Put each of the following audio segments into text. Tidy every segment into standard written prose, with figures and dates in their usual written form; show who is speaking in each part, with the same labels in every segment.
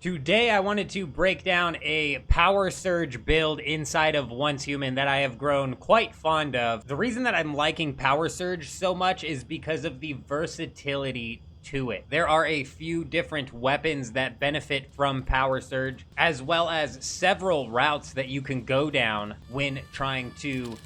Speaker 1: Today I wanted to break down a power surge build inside of Once Human that I have grown quite fond of. The reason that I'm liking power surge so much is because of the versatility to it. There are a few different weapons that benefit from power surge, as well as several routes that you can go down when trying to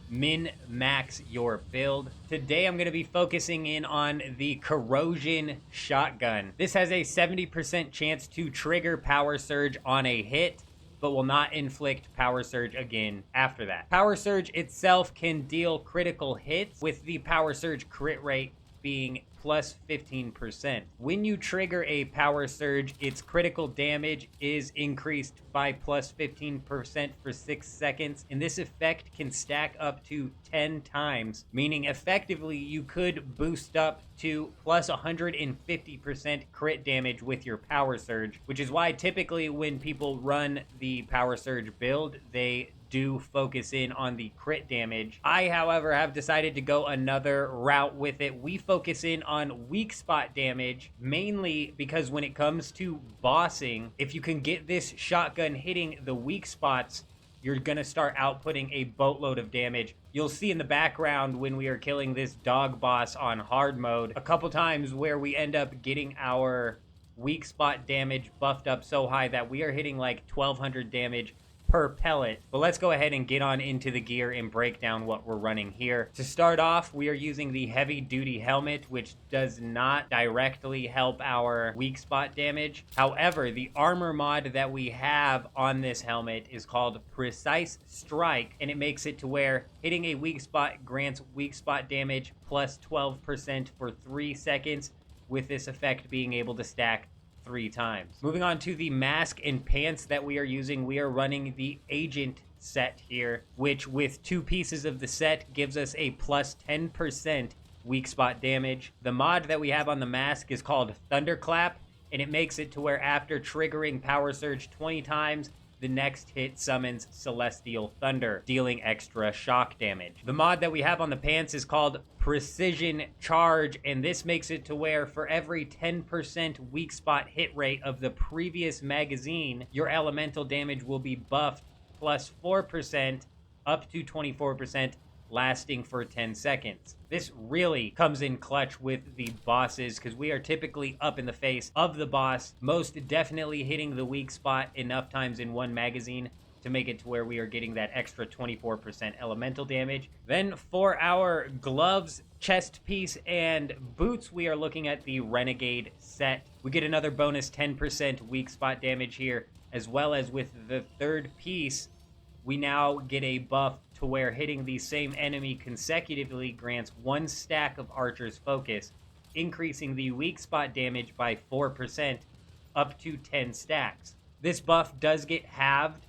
Speaker 1: min-max your build. Today I'm going to be focusing in on the corrosion shotgun. This has a 70% chance to trigger power surge on a hit, but will not inflict power surge again after that. Power surge itself can deal critical hits, with the power surge crit rate being plus 15%. When you trigger a power surge, its critical damage is increased by plus 15% for 6 seconds, and this effect can stack up to 10 times, meaning effectively you could boost up to plus 150% crit damage with your power surge, which is why typically when people run the power surge build, they do focus in on the crit damage. I, however, have decided to go another route with it. We focus in on weak spot damage, mainly because when it comes to bossing, if you can get this shotgun hitting the weak spots, you're gonna start outputting a boatload of damage. You'll see in the background when we are killing this dog boss on hard mode, a couple times where we end up getting our weak spot damage buffed up so high that we are hitting like 1200 damage per pellet. But let's go ahead and get on into the gear and break down what we're running here. To start off, we are using the heavy duty helmet, which does not directly help our weak spot damage. However, the armor mod that we have on this helmet is called Precise Strike, and it makes it to where hitting a weak spot grants weak spot damage plus 12% for 3 seconds, with this effect being able to stack 3 times. Moving on to the mask and pants that we are using, we are running the Agent set here, which with 2 pieces of the set gives us a plus 10% weak spot damage. The mod that we have on the mask is called Thunderclap, and it makes it to where after triggering power surge 20 times, the next hit summons Celestial Thunder, dealing extra shock damage. The mod that we have on the pants is called Precision Charge, and this makes it to where for every 10% weak spot hit rate of the previous magazine, your elemental damage will be buffed plus 4% up to 24%, lasting for 10 seconds. This really comes in clutch with the bosses because we are typically up in the face of the boss, most definitely hitting the weak spot enough times in one magazine to make it to where we are getting that extra 24% elemental damage. Then for our gloves, chest piece, and boots, we are looking at the Renegade set. We get another bonus 10% weak spot damage here, as well as with the third piece, we now get a buff to where hitting the same enemy consecutively grants 1 stack of Archer's Focus, increasing the weak spot damage by 4% up to 10 stacks. This buff does get halved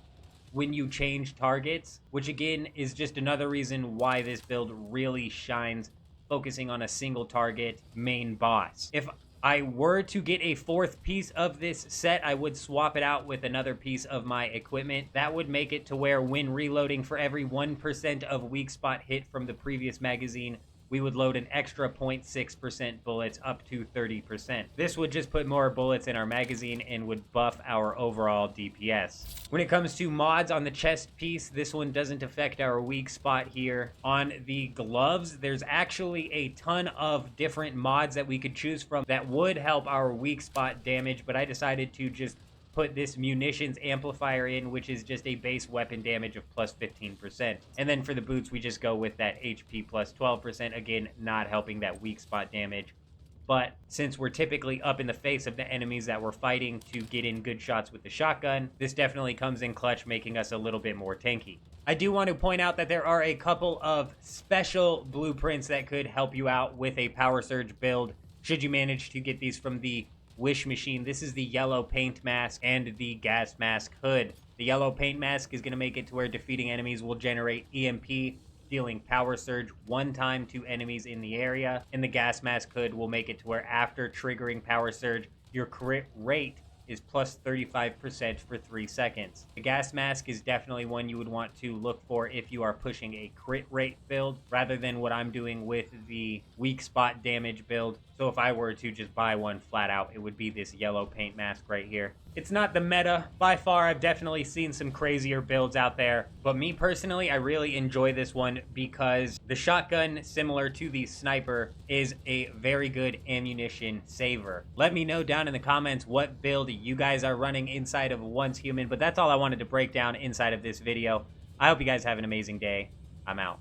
Speaker 1: when you change targets, which again is just another reason why this build really shines, focusing on a single target main boss. If I were to get a 4th piece of this set, I would swap it out with another piece of my equipment. That would make it to where when reloading, for every 1% of weak spot hit from the previous magazine, we would load an extra 0.6% bullets up to 30%. This would just put more bullets in our magazine and would buff our overall DPS. When it comes to mods on the chest piece, this one doesn't affect our weak spot here. On the gloves, there's actually a ton of different mods that we could choose from that would help our weak spot damage, but I decided to just put this munitions amplifier in, which is just a base weapon damage of plus 15%. And then for the boots, we just go with that HP plus 12%, again, not helping that weak spot damage. But since we're typically up in the face of the enemies that we're fighting to get in good shots with the shotgun, this definitely comes in clutch, making us a little bit more tanky. I do want to point out that there are a couple of special blueprints that could help you out with a power surge build, should you manage to get these from the Wish machine. This is the yellow paint mask and the gas mask hood. The yellow paint mask is going to make it to where defeating enemies will generate EMP, dealing power surge 1 time to enemies in the area. And the gas mask hood will make it to where after triggering power surge, your crit rate is plus 35% for 3 seconds. The gas mask is definitely one you would want to look for if you are pushing a crit rate build, rather than what I'm doing with the weak spot damage build. So if I were to just buy one flat out, it would be this yellow paint mask right here. It's not the meta. By far, I've definitely seen some crazier builds out there. But me personally, I really enjoy this one because the shotgun, similar to the sniper, is a very good ammunition saver. Let me know down in the comments what build you guys are running inside of Once Human. But that's all I wanted to break down inside of this video. I hope you guys have an amazing day. I'm out.